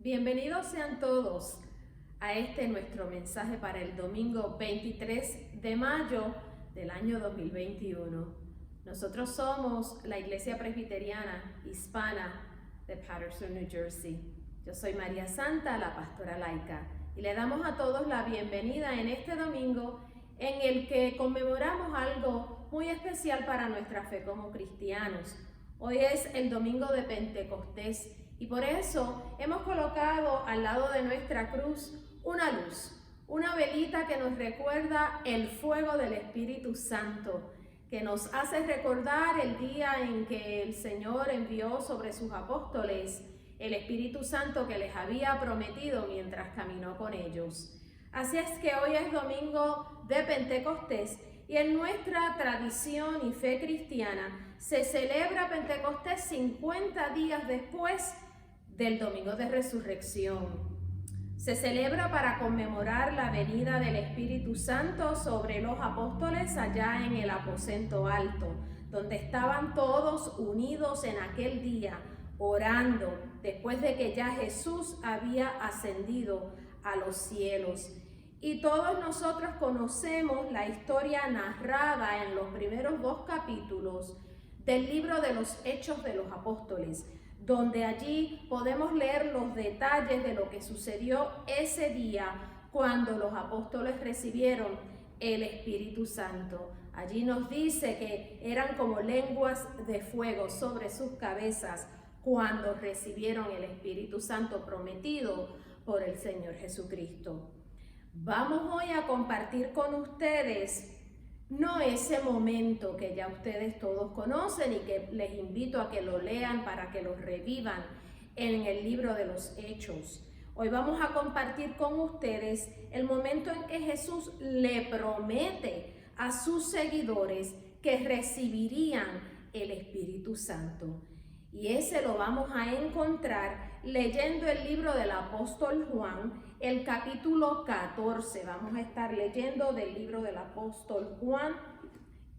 Bienvenidos sean todos a este nuestro mensaje para el domingo 23 de mayo del año 2021. Nosotros somos la Iglesia Presbiteriana Hispana de Paterson, New Jersey. Yo soy María Santa, la pastora laica, y le damos a todos la bienvenida en este domingo en el que conmemoramos algo muy especial para nuestra fe como cristianos. Hoy es el domingo de Pentecostés y por eso hemos colocado al lado de nuestra cruz una luz, una velita que nos recuerda el fuego del Espíritu Santo, que nos hace recordar el día en que el Señor envió sobre sus apóstoles el Espíritu Santo que les había prometido mientras caminó con ellos. Así es que hoy es domingo de Pentecostés y en nuestra tradición y fe cristiana se celebra Pentecostés 50 días después del domingo de resurrección. Se celebra para conmemorar la venida del Espíritu Santo sobre los apóstoles allá en el aposento alto, donde estaban todos unidos en aquel día, orando, después de que ya Jesús había ascendido a los cielos. Y todos nosotros conocemos la historia narrada en los primeros 2 capítulos del libro de los Hechos de los Apóstoles, donde allí podemos leer los detalles de lo que sucedió ese día cuando los apóstoles recibieron el Espíritu Santo. Allí nos dice que eran como lenguas de fuego sobre sus cabezas cuando recibieron el Espíritu Santo prometido por el Señor Jesucristo. Vamos hoy a compartir con ustedes no ese momento que ya ustedes todos conocen y que les invito a que lo lean para que lo revivan en el libro de los Hechos. Hoy vamos a compartir con ustedes el momento en que Jesús le promete a sus seguidores que recibirían el Espíritu Santo. Y ese lo vamos a encontrar leyendo el libro del apóstol Juan, el capítulo 14. Vamos a estar leyendo del libro del apóstol Juan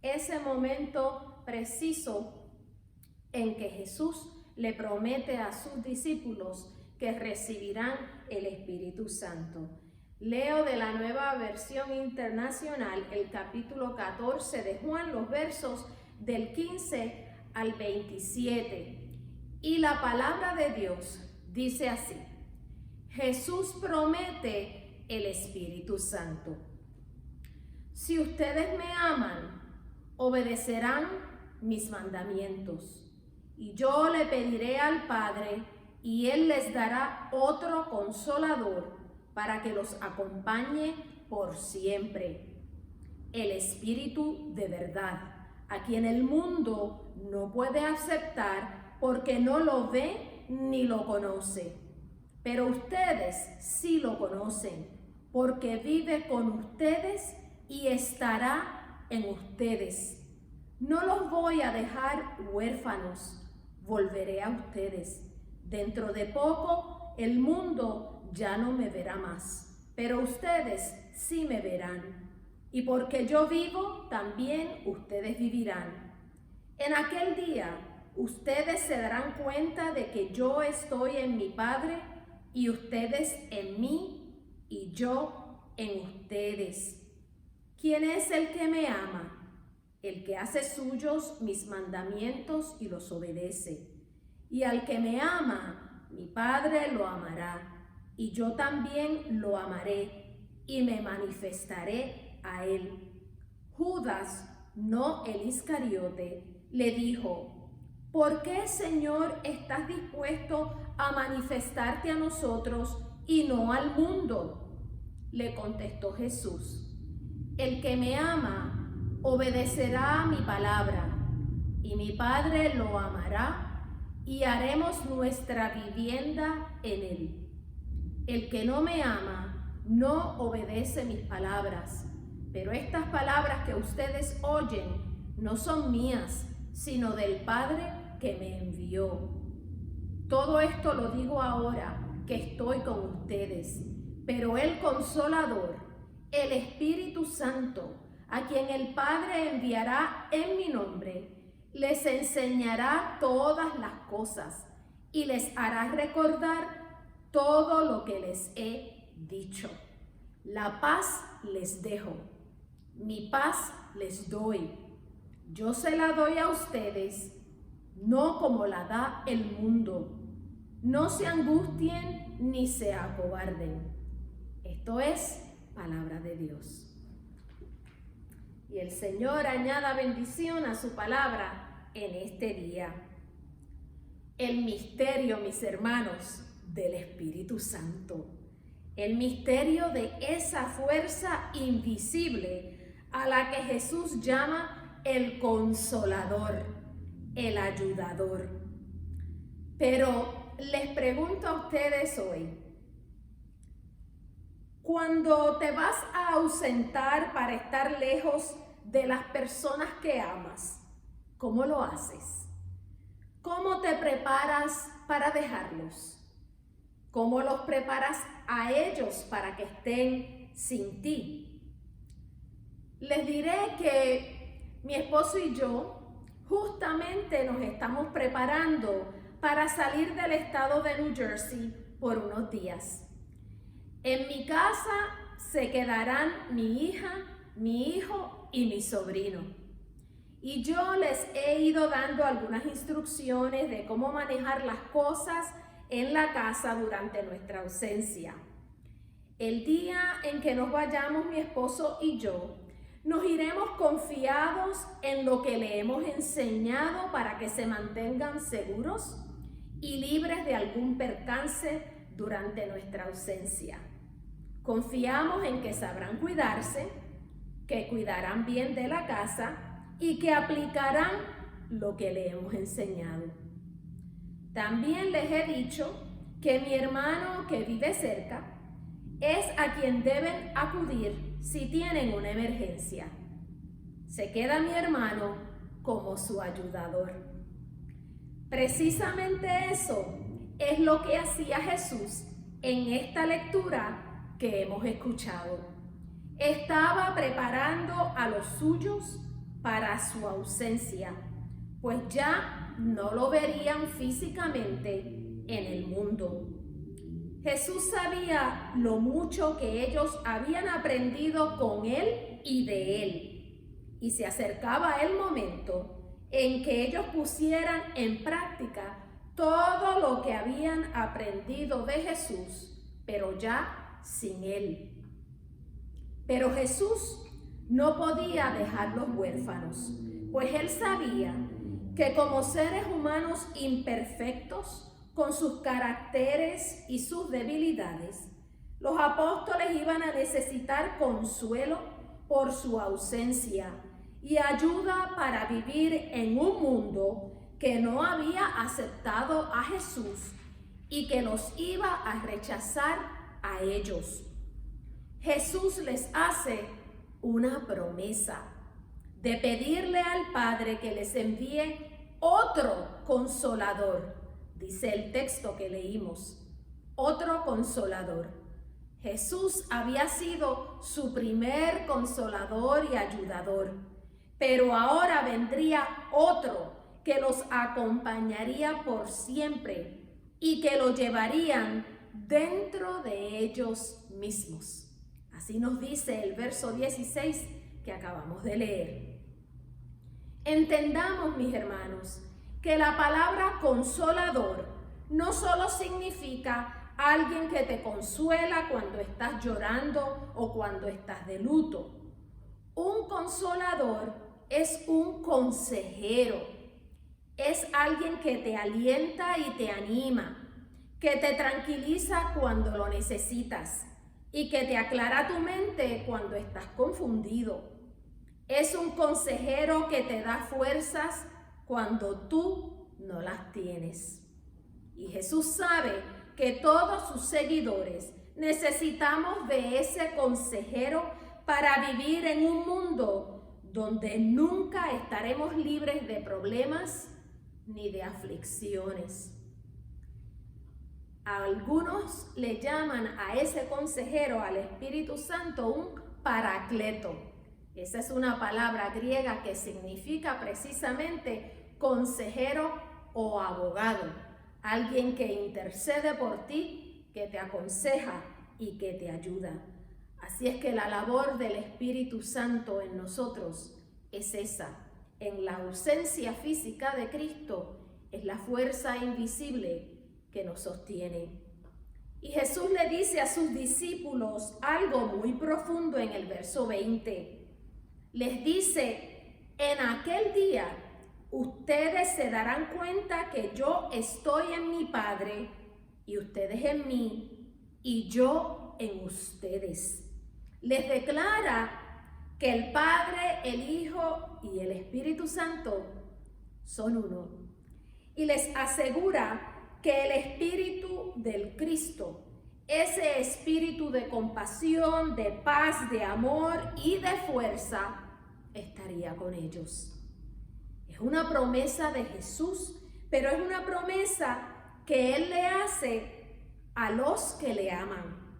ese momento preciso en que Jesús le promete a sus discípulos que recibirán el Espíritu Santo. Leo de la Nueva Versión Internacional el capítulo 14 de Juan, los versos del 15 al 27. Y la palabra de Dios dice así: Jesús promete el Espíritu Santo. Si ustedes me aman, obedecerán mis mandamientos. Y yo le pediré al Padre, y Él les dará otro consolador para que los acompañe por siempre. El Espíritu de verdad, a quien el mundo no puede aceptar porque no lo ve ni lo conoce. Pero ustedes sí lo conocen, porque vive con ustedes y estará en ustedes. No los voy a dejar huérfanos, volveré a ustedes. Dentro de poco el mundo ya no me verá más, pero ustedes sí me verán. Y porque yo vivo, también ustedes vivirán. En aquel día ustedes se darán cuenta de que yo estoy en mi Padre y ustedes en mí y yo en ustedes. ¿Quién es el que me ama? El que hace suyos mis mandamientos y los obedece. Y al que me ama, mi Padre lo amará, y yo también lo amaré y me manifestaré a él. Judas, no el Iscariote, le dijo: ¿por qué, Señor, estás dispuesto a manifestarte a nosotros y no al mundo? Le contestó Jesús: el que me ama obedecerá a mi palabra, y mi Padre lo amará, y haremos nuestra vivienda en él. El que no me ama no obedece mis palabras, pero estas palabras que ustedes oyen no son mías, sino del Padre que me envió. Todo esto lo digo ahora que estoy con ustedes, pero el Consolador, el Espíritu Santo, a quien el Padre enviará en mi nombre, les enseñará todas las cosas y les hará recordar todo lo que les he dicho. La paz les dejo, mi paz les doy. Yo se la doy a ustedes, no como la da el mundo. No se angustien ni se acobarden. Esto es palabra de Dios. Y el Señor añada bendición a su palabra en este día. El misterio, mis hermanos, del Espíritu Santo. El misterio de esa fuerza invisible a la que Jesús llama el Consolador, el Ayudador. Pero les pregunto a ustedes hoy, cuando te vas a ausentar para estar lejos de las personas que amas, ¿cómo lo haces? ¿Cómo te preparas para dejarlos? ¿Cómo los preparas a ellos para que estén sin ti? Les diré que mi esposo y yo justamente nos estamos preparando para salir del estado de New Jersey por unos días. En mi casa se quedarán mi hija, mi hijo y mi sobrino. Y yo les he ido dando algunas instrucciones de cómo manejar las cosas en la casa durante nuestra ausencia. El día en que nos vayamos, mi esposo y yo, nos iremos confiados en lo que le hemos enseñado para que se mantengan seguros y libres de algún percance durante nuestra ausencia. Confiamos en que sabrán cuidarse, que cuidarán bien de la casa y que aplicarán lo que le hemos enseñado. También les he dicho que mi hermano que vive cerca es a quien deben acudir si tienen una emergencia. Se queda mi hermano como su ayudador. Precisamente eso es lo que hacía Jesús en esta lectura que hemos escuchado. Estaba preparando a los suyos para su ausencia, pues ya no lo verían físicamente en el mundo. Jesús sabía lo mucho que ellos habían aprendido con él y de él, y se acercaba el momento en que ellos pusieran en práctica todo lo que habían aprendido de Jesús, pero ya sin él. Pero Jesús no podía dejarlos huérfanos, pues él sabía que como seres humanos imperfectos, con sus caracteres y sus debilidades, los apóstoles iban a necesitar consuelo por su ausencia y ayuda para vivir en un mundo que no había aceptado a Jesús y que los iba a rechazar a ellos. Jesús les hace una promesa de pedirle al Padre que les envíe otro consolador. Dice el texto que leímos, otro consolador. Jesús había sido su primer consolador y ayudador, pero ahora vendría otro que los acompañaría por siempre y que lo llevarían dentro de ellos mismos. Así nos dice el verso 16 que acabamos de leer. Entendamos, mis hermanos, que la palabra consolador no solo significa alguien que te consuela cuando estás llorando o cuando estás de luto. Un consolador es un consejero, es alguien que te alienta y te anima, que te tranquiliza cuando lo necesitas y que te aclara tu mente cuando estás confundido. Es un consejero que te da fuerzas cuando tú no las tienes. Y Jesús sabe que todos sus seguidores necesitamos de ese consejero para vivir en un mundo donde nunca estaremos libres de problemas ni de aflicciones. Algunos le llaman a ese consejero, al Espíritu Santo, un paracleto. Esa es una palabra griega que significa precisamente consejero o abogado, alguien que intercede por ti que te aconseja y que te ayuda. Así es que la labor del Espíritu Santo en nosotros es esa. En la ausencia física de Cristo es la fuerza invisible que nos sostiene. Y Jesús le dice a sus discípulos algo muy profundo en el verso 20. Les dice, en aquel día ustedes se darán cuenta que yo estoy en mi Padre y ustedes en mí y yo en ustedes. Les declara que el Padre, el Hijo y el Espíritu Santo son uno. Y les asegura que el Espíritu del Cristo, ese espíritu de compasión, de paz, de amor y de fuerza, estaría con ellos. Es una promesa de Jesús, pero es una promesa que Él le hace a los que le aman,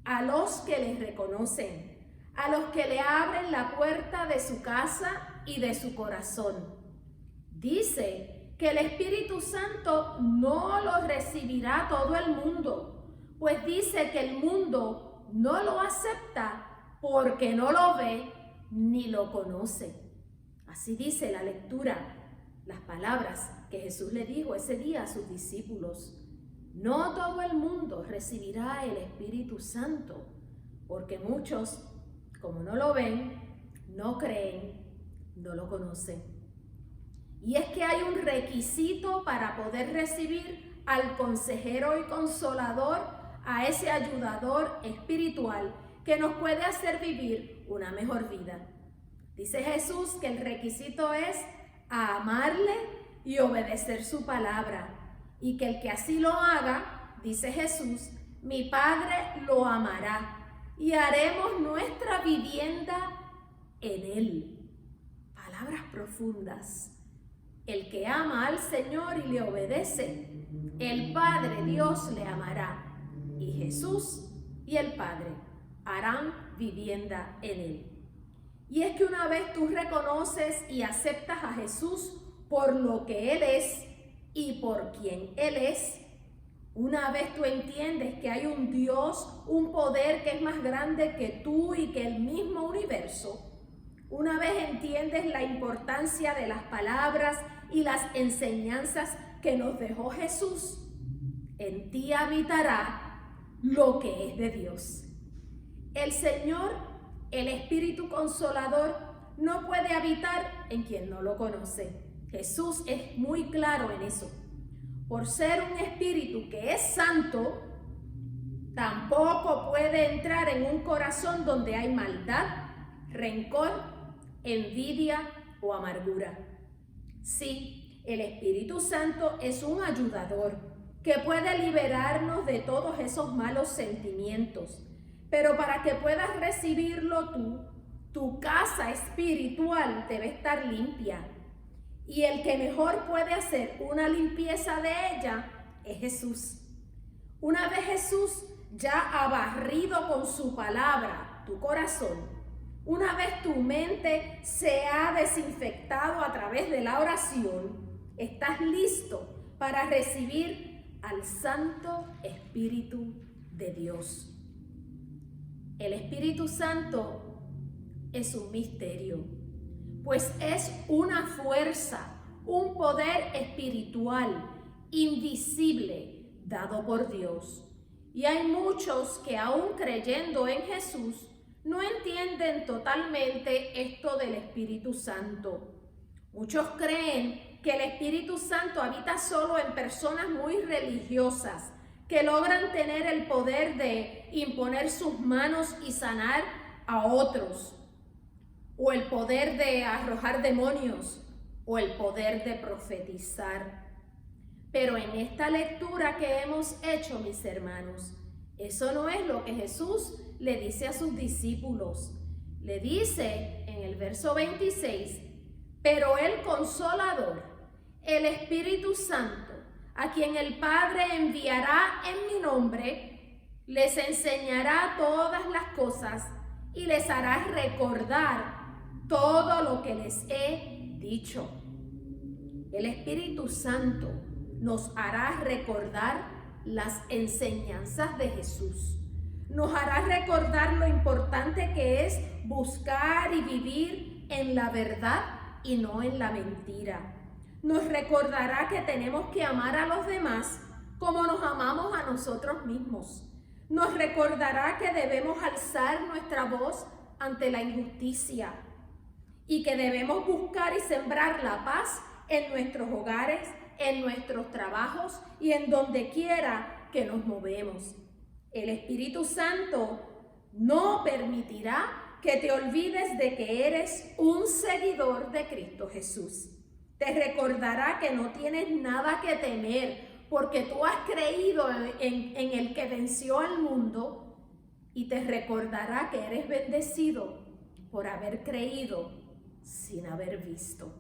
a los que le reconocen, a los que le abren la puerta de su casa y de su corazón. Dice que el Espíritu Santo no lo recibirá todo el mundo, pues dice que el mundo no lo acepta porque no lo ve ni lo conoce. Así dice la lectura, las palabras que Jesús le dijo ese día a sus discípulos. No todo el mundo recibirá el Espíritu Santo, porque muchos, como no lo ven, no creen, no lo conocen. Y es que hay un requisito para poder recibir al consejero y consolador, a ese ayudador espiritual que nos puede hacer vivir una mejor vida. Dice Jesús que el requisito es amarle y obedecer su palabra, y que el que así lo haga, dice Jesús, mi Padre lo amará y haremos nuestra vivienda en él. Palabras profundas. El que ama al Señor y le obedece, el Padre Dios le amará, y Jesús y el Padre harán vivienda en él. Y es que una vez tú reconoces y aceptas a Jesús por lo que Él es y por quien Él es, una vez tú entiendes que hay un Dios, un poder que es más grande que tú y que el mismo universo, una vez entiendes la importancia de las palabras y las enseñanzas que nos dejó Jesús, en ti habitará lo que es de Dios. El Señor, el Espíritu Consolador, no puede habitar en quien no lo conoce. Jesús es muy claro en eso. Por ser un espíritu que es santo, tampoco puede entrar en un corazón donde hay maldad, rencor, envidia o amargura. Sí, el Espíritu Santo es un ayudador que puede liberarnos de todos esos malos sentimientos, pero para que puedas recibirlo tu casa espiritual debe estar limpia. Y el que mejor puede hacer una limpieza de ella es Jesús. Una vez Jesús ya ha barrido con su palabra tu corazón, una vez tu mente se ha desinfectado a través de la oración, estás listo para recibir al Santo Espíritu de Dios. El Espíritu Santo es un misterio, pues es una fuerza, un poder espiritual, invisible, dado por Dios. Y hay muchos que aún creyendo en Jesús, no entienden totalmente esto del Espíritu Santo. Muchos creen que el Espíritu Santo habita solo en personas muy religiosas, que logran tener el poder de imponer sus manos y sanar a otros, o el poder de arrojar demonios, o el poder de profetizar. Pero en esta lectura que hemos hecho, mis hermanos, eso no es lo que Jesús le dice a sus discípulos. Le dice en el verso 26, pero el Consolador, el Espíritu Santo, a quien el Padre enviará en mi nombre, les enseñará todas las cosas y les hará recordar todo lo que les he dicho. El Espíritu Santo nos hará recordar las enseñanzas de Jesús. Nos hará recordar lo importante que es buscar y vivir en la verdad y no en la mentira. Nos recordará que tenemos que amar a los demás como nos amamos a nosotros mismos. Nos recordará que debemos alzar nuestra voz ante la injusticia y que debemos buscar y sembrar la paz en nuestros hogares, en nuestros trabajos y en donde quiera que nos movemos. El Espíritu Santo no permitirá que te olvides de que eres un seguidor de Cristo Jesús. Te recordará que no tienes nada que temer porque tú has creído en el que venció al mundo, y te recordará que eres bendecido por haber creído sin haber visto.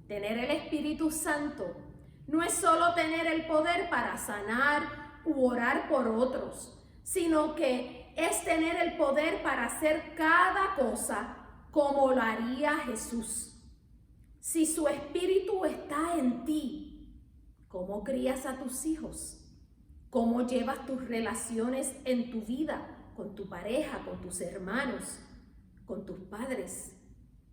Tener el Espíritu Santo no es solo tener el poder para sanar u orar por otros, sino que es tener el poder para hacer cada cosa como lo haría Jesús. Si su Espíritu está en ti, ¿cómo crías a tus hijos? ¿Cómo llevas tus relaciones en tu vida con tu pareja, con tus hermanos, con tus padres?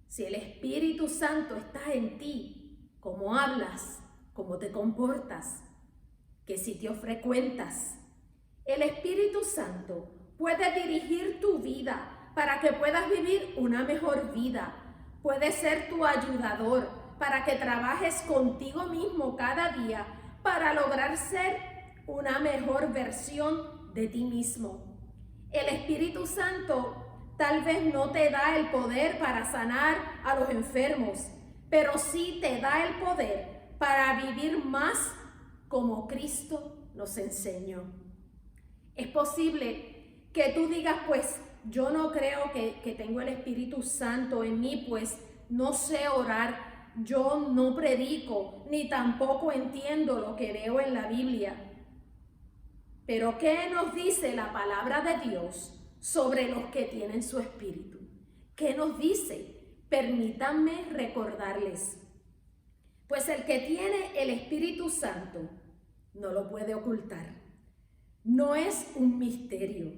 Si el Espíritu Santo está en ti, ¿cómo hablas? ¿Cómo te comportas? ¿Qué sitios frecuentas? El Espíritu Santo puede dirigir tu vida para que puedas vivir una mejor vida. Puede ser tu ayudador para que trabajes contigo mismo cada día para lograr ser una mejor versión de ti mismo. El Espíritu Santo tal vez no te da el poder para sanar a los enfermos, pero sí te da el poder para vivir más como Cristo nos enseñó. Es posible que tú digas, pues yo no creo que tengo el Espíritu Santo en mí, pues no sé orar, yo no predico, ni tampoco entiendo lo que veo en la Biblia. Pero ¿qué nos dice la palabra de Dios sobre los que tienen su Espíritu? ¿Qué nos dice? Permítanme recordarles. Pues el que tiene el Espíritu Santo no lo puede ocultar. No es un misterio,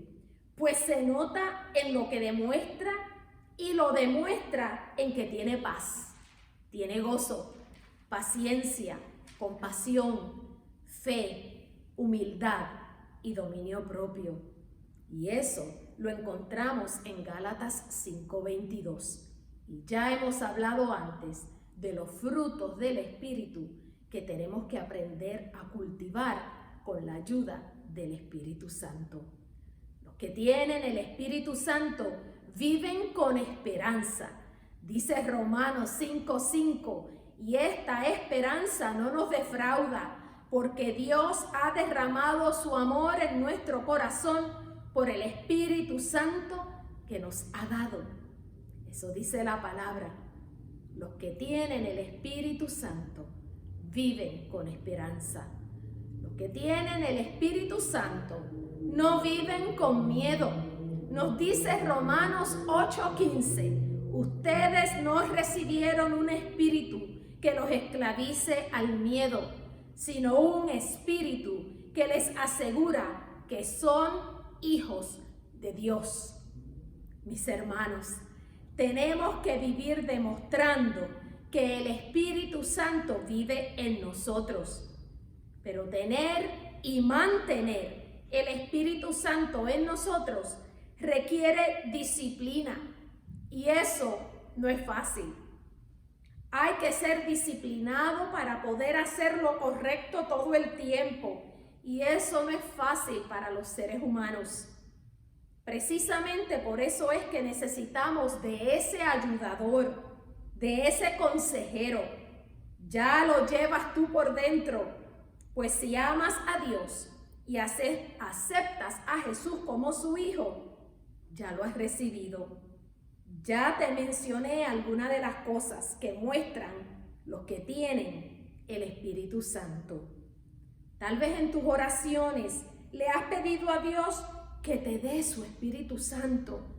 pues se nota en lo que demuestra, y lo demuestra en que tiene paz, tiene gozo, paciencia, compasión, fe, humildad y dominio propio. Y eso lo encontramos en Gálatas 5:22. Y ya hemos hablado antes de los frutos del Espíritu que tenemos que aprender a cultivar con la ayuda del Espíritu Santo. Los que tienen el Espíritu Santo viven con esperanza. Dice Romanos 5:5, y esta esperanza no nos defrauda, porque Dios ha derramado su amor en nuestro corazón por el Espíritu Santo que nos ha dado. Eso dice la palabra. Los que tienen el Espíritu Santo viven con esperanza. Los que tienen el Espíritu Santo no viven con miedo. Nos dice Romanos 8:15, ustedes no recibieron un espíritu que los esclavice al miedo, sino un espíritu que les asegura que son hijos de Dios. Mis hermanos, tenemos que vivir demostrando que el Espíritu Santo vive en nosotros. Pero tener y mantener el Espíritu Santo en nosotros requiere disciplina, y eso no es fácil. Hay que ser disciplinado para poder hacer lo correcto todo el tiempo, y eso no es fácil para los seres humanos. Precisamente por eso es que necesitamos de ese ayudador, de ese consejero. Ya lo llevas tú por dentro, pues si amas a Dios y aceptas a Jesús como su Hijo, ya lo has recibido. Ya te mencioné algunas de las cosas que muestran los que tienen el Espíritu Santo. Tal vez en tus oraciones le has pedido a Dios que te dé su Espíritu Santo.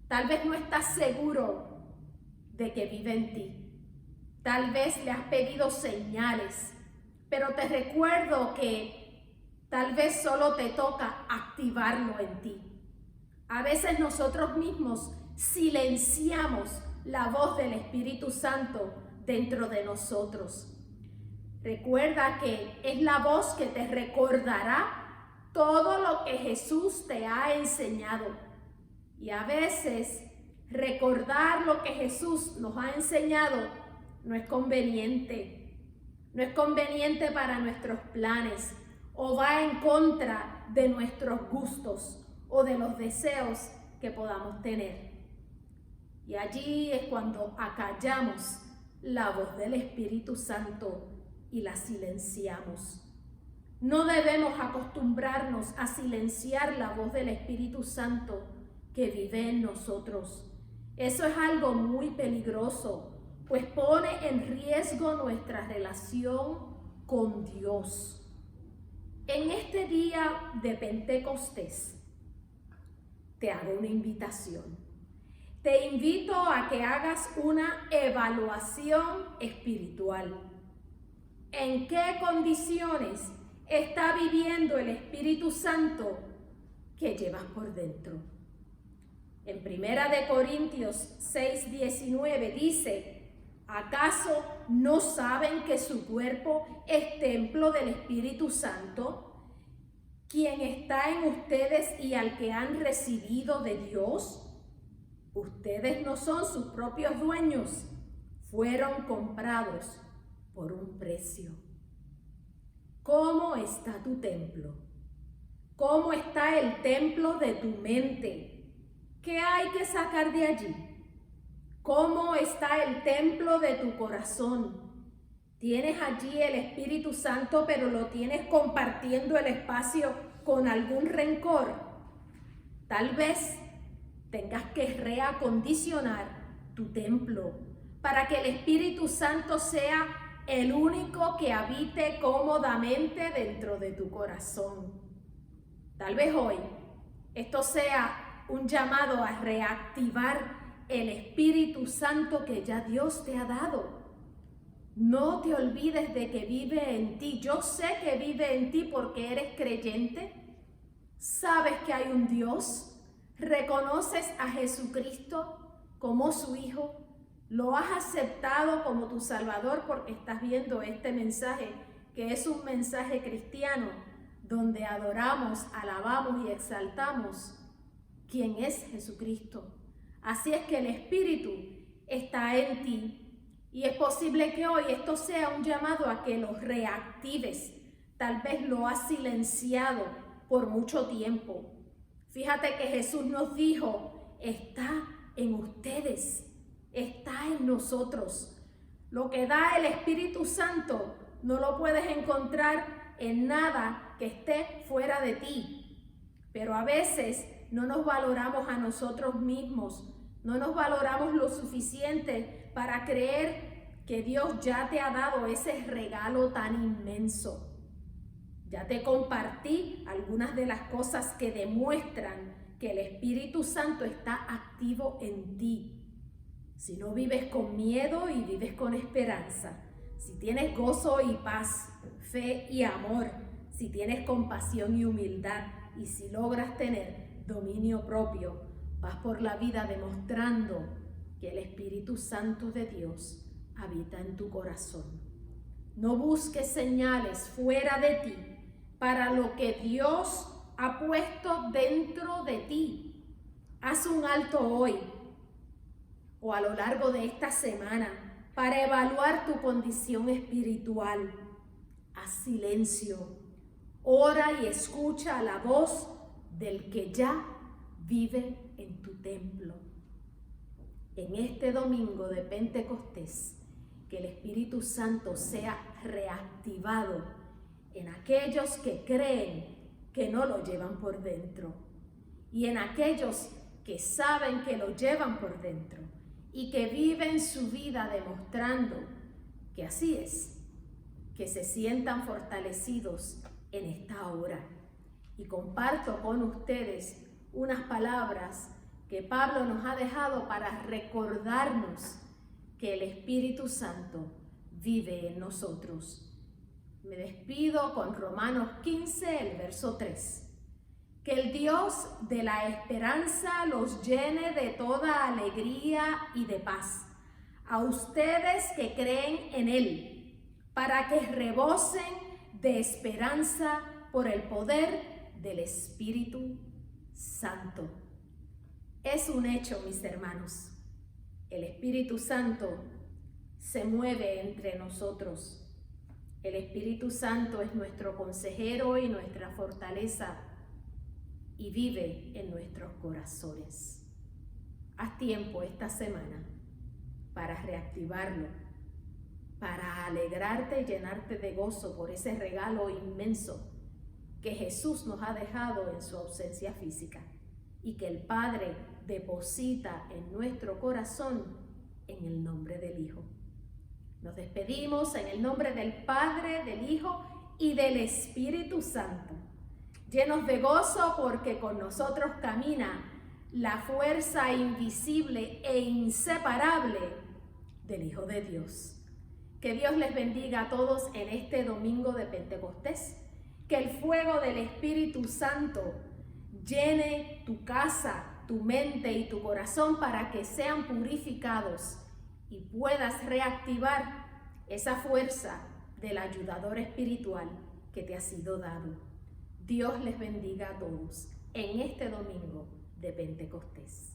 Tal vez no estás seguro de que vive en ti. Tal vez le has pedido señales, pero te recuerdo que Tal vez solo te toca activarlo en ti. A veces nosotros mismos silenciamos la voz del Espíritu Santo dentro de nosotros. Recuerda que es la voz que te recordará todo lo que Jesús te ha enseñado. Y a veces recordar lo que Jesús nos ha enseñado no es conveniente. No es conveniente para nuestros planes o va en contra de nuestros gustos o de los deseos que podamos tener. Y allí es cuando acallamos la voz del Espíritu Santo y la silenciamos. No debemos acostumbrarnos a silenciar la voz del Espíritu Santo que vive en nosotros. Eso es algo muy peligroso, pues pone en riesgo nuestra relación con Dios. En este día de Pentecostés, te hago una invitación. Te invito a que hagas una evaluación espiritual. ¿En qué condiciones está viviendo el Espíritu Santo que llevas por dentro? En 1 Corintios 6:19 dice: ¿acaso no saben que su cuerpo es templo del Espíritu Santo, quien está en ustedes y al que han recibido de Dios? Ustedes no son sus propios dueños, fueron comprados por un precio. ¿Cómo está tu templo? ¿Cómo está el templo de tu mente? ¿Qué hay que sacar de allí? ¿Cómo está el templo de tu corazón? ¿Tienes allí el Espíritu Santo, pero lo tienes compartiendo el espacio con algún rencor? Tal vez tengas que reacondicionar tu templo para que el Espíritu Santo sea el único que habite cómodamente dentro de tu corazón. Tal vez hoy esto sea un llamado a reactivar el Espíritu Santo que ya Dios te ha dado. No te olvides de que vive en ti. Yo sé que vive en ti porque eres creyente. Sabes que hay un Dios. Reconoces a Jesucristo como su Hijo. Lo has aceptado como tu Salvador porque estás viendo este mensaje, que es un mensaje cristiano, donde adoramos, alabamos y exaltamos quién es Jesucristo. Así es que el Espíritu está en ti. Y es posible que hoy esto sea un llamado a que lo reactives. Tal vez lo has silenciado por mucho tiempo. Fíjate que Jesús nos dijo: está en ustedes, está en nosotros. Lo que da el Espíritu Santo no lo puedes encontrar en nada que esté fuera de ti. Pero a veces no nos valoramos a nosotros mismos, no nos valoramos lo suficiente para creer que Dios ya te ha dado ese regalo tan inmenso. Ya te compartí algunas de las cosas que demuestran que el Espíritu Santo está activo en ti. Si no vives con miedo y vives con esperanza, si tienes gozo y paz, fe y amor, si tienes compasión y humildad, y si logras tener dominio propio, vas por la vida demostrando que el Espíritu Santo de Dios habita en tu corazón. No busques señales fuera de ti para lo que Dios ha puesto dentro de ti. Haz un alto hoy o a lo largo de esta semana para evaluar tu condición espiritual. Haz silencio, ora y escucha la voz del que ya vive en tu templo. En este domingo de Pentecostés, que el Espíritu Santo sea reactivado en aquellos que creen que no lo llevan por dentro y en aquellos que saben que lo llevan por dentro y que viven su vida demostrando que así es, que se sientan fortalecidos en esta hora. Y comparto con ustedes unas palabras que Pablo nos ha dejado para recordarnos que el Espíritu Santo vive en nosotros. Me despido con Romanos 15, el verso 3. Que el Dios de la esperanza los llene de toda alegría y de paz, a ustedes que creen en Él, para que rebosen de esperanza por el poder del Espíritu Santo. Es un hecho, mis hermanos. El Espíritu Santo se mueve entre nosotros. El Espíritu Santo es nuestro consejero y nuestra fortaleza y vive en nuestros corazones. Haz tiempo esta semana para reactivarlo, para alegrarte y llenarte de gozo por ese regalo inmenso que Jesús nos ha dejado en su ausencia física y que el Padre deposita en nuestro corazón en el nombre del Hijo. Nos despedimos en el nombre del Padre, del Hijo y del Espíritu Santo, llenos de gozo porque con nosotros camina la fuerza invisible e inseparable del Hijo de Dios. Que Dios les bendiga a todos en este domingo de Pentecostés. Que el fuego del Espíritu Santo llene tu casa, tu mente y tu corazón para que sean purificados y puedas reactivar esa fuerza del ayudador espiritual que te ha sido dado. Dios les bendiga a todos en este domingo de Pentecostés.